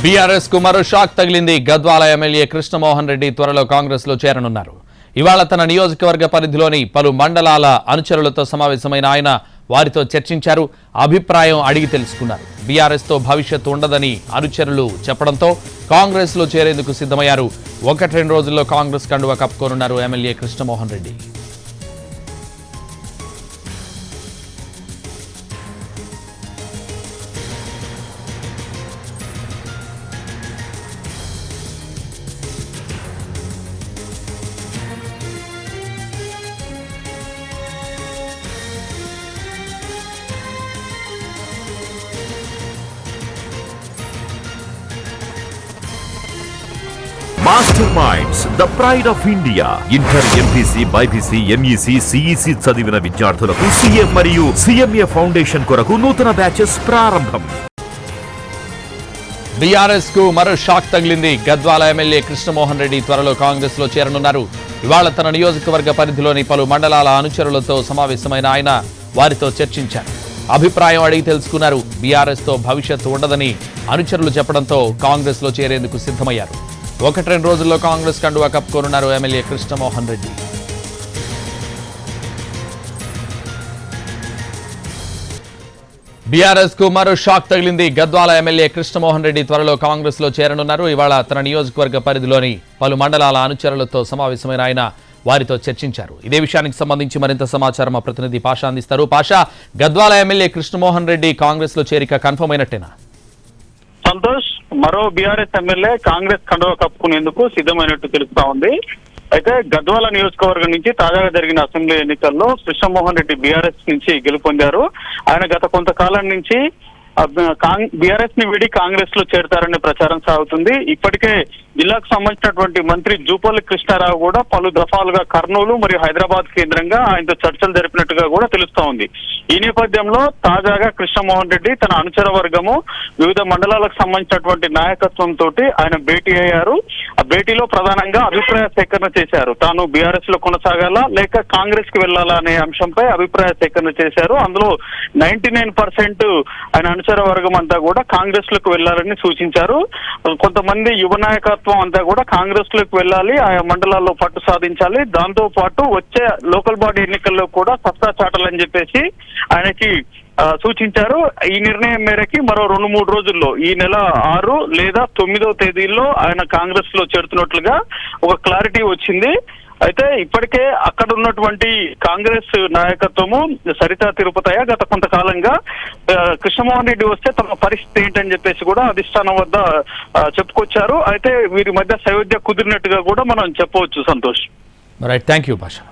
BRS కు మరో shock తగిలింది. గద్వాల ఎమ్మెల్యే కృష్ణమోహన్ రెడ్డి త్వరలో కాంగ్రెస్ లో చేరనున్నారు. ఇవాళ తన నియోజకవర్గ పరిధిలోని పలు మండలాల అనుచరులతో సమావేశమైన ఆయన వారితో చర్చించారు. అభిప్రాయం అడిగి తెలుసుకున్నారు. బీఆర్ఎస్ తో భవిష్యత్తు ఉండదని అనుచరులు చెప్పడంతో కాంగ్రెస్ లో చేరేందుకు సిద్ధమయ్యారు. 1-2 రోజుల్లో కాంగ్రెస్ కండువా కప్పుకోనున్నారు MLA Krishnamohan Reddy. Master minds the pride of India. Inter, MPC, BiPC, MEC, CEC చదివిన విద్యార్థులకు సీఏ మరియు సిఎంఏ ఫౌండేషన్ కొరకు నూతన బ్యాచెస్ ప్రారంభం. బీఆర్ఎస్ కు మరో షాక్ తగిలింది. గద్వాల ఎమ్మెల్యే కృష్ణమోహన్ రెడ్డి త్వరలో కాంగ్రెస్ లో చేరనున్నారు. ఇవాళ తన నియోజకవర్గ పరిధిలోని పలు మండలాల అనుచరులతో సమావేశమైన ఆయన వారితో చర్చించారు. అభిప్రాయం అడిగి తెలుసుకున్నారు. బీఆర్ఎస్ తో భవిష్యత్తు ఉండదని అనుచరులు చెప్పడంతో కాంగ్రెస్ లో చేరేందుకు సిద్ధమయ్యారు. 1-2 రోజుల్లో కాంగ్రెస్ కండువా కప్పుకోనున్నారు ఎమ్మెల్యే కృష్ణమోహన్ రెడ్డి. బీఆర్ఎస్ కు మరో షాక్ తగిలింది. గద్వాల ఎమ్మెల్యే కృష్ణమోహన్ రెడ్డి త్వరలో కాంగ్రెస్ లో చేరనున్నారు. ఇవాళ తన నియోజకవర్గ పరిధిలోని పలు మండలాల అనుచరులతో సమావేశమైన ఆయన వారితో చర్చించారు. ఇదే విషయానికి సంబంధించి మరింత సమాచారం మా ప్రతినిధి పాషా అందిస్తారు. పాషా, గద్వాల ఎమ్మెల్యే కృష్ణమోహన్ రెడ్డి కాంగ్రెస్ లో చేరిక కన్ఫర్మ్ అయినట్టేనా? సంతోష్, మరో బీఆర్ఎస్ ఎమ్మెల్యే కాంగ్రెస్ కండువా కప్పుకునేందుకు సిద్ధమైనట్టు తెలుస్తా ఉంది. అయితే గద్వాల నియోజకవర్గం నుంచి తాజాగా జరిగిన అసెంబ్లీ ఎన్నికల్లో కృష్ణమోహన్ రెడ్డి బీఆర్ఎస్ నుంచి గెలుపొందారు. ఆయన గత కొంతకాలం నుంచి బీఆర్ఎస్ ని విడి కాంగ్రెస్ లో చేరతారనే ప్రచారం సాగుతుంది. ఇప్పటికే జిల్లాకు సంబంధించినటువంటి మంత్రి జూపల్లి కృష్ణారావు కూడా పలు దఫాలుగా కర్నూలు మరియు హైదరాబాద్ కేంద్రంగా ఆయనతో చర్చలు జరిపినట్టుగా కూడా తెలుస్తా ఉంది. ఈ నేపథ్యంలో తాజాగా కృష్ణమోహన్ రెడ్డి తన అనుచర వర్గము వివిధ మండలాలకు సంబంధించినటువంటి నాయకత్వంతో ఆయన భేటీ అయ్యారు. ఆ భేటీలో ప్రధానంగా అభిప్రాయ సేకరణ చేశారు. తాను బీఆర్ఎస్ లో కొనసాగాలా లేక కాంగ్రెస్ కి వెళ్లాలా అనే అంశంపై అభిప్రాయ సేకరణ చేశారు. అందులో 99% ఆయన అనుచర వర్గం అంతా కూడా కాంగ్రెస్ లకు వెళ్లాలని సూచించారు. కొంతమంది యువ నాయకత్వం అంతా కూడా కాంగ్రెస్ లోకి వెళ్ళాలి, ఆయా మండలాల్లో పట్టు సాధించాలి, దాంతో పాటు వచ్చే లోకల్ బాడీ ఎన్నికల్లో కూడా సత్తా చాటాలని చెప్పేసి ఆయనకి సూచించారు. ఈ నిర్ణయం మేరకి మరో 2-3 రోజుల్లో ఈ నెల 6 లేదా 9వ తేదీల్లో ఆయన కాంగ్రెస్ లో చేరుతున్నట్లుగా ఒక క్లారిటీ వచ్చింది. అయితే ఇప్పటికే అక్కడ ఉన్నటువంటి కాంగ్రెస్ నాయకత్వము సరితా తిరుపతయ్య గత కొంతకాలంగా కృష్ణమోహన్ రెడ్డి వస్తే తమ పరిస్థితి ఏంటని చెప్పేసి కూడా అధిష్టానం వద్ద చెప్పుకొచ్చారు. అయితే వీరి మధ్య సయోధ్య కుదిరినట్టుగా కూడా మనం చెప్పవచ్చు. Santosh, right, thank you Pasha.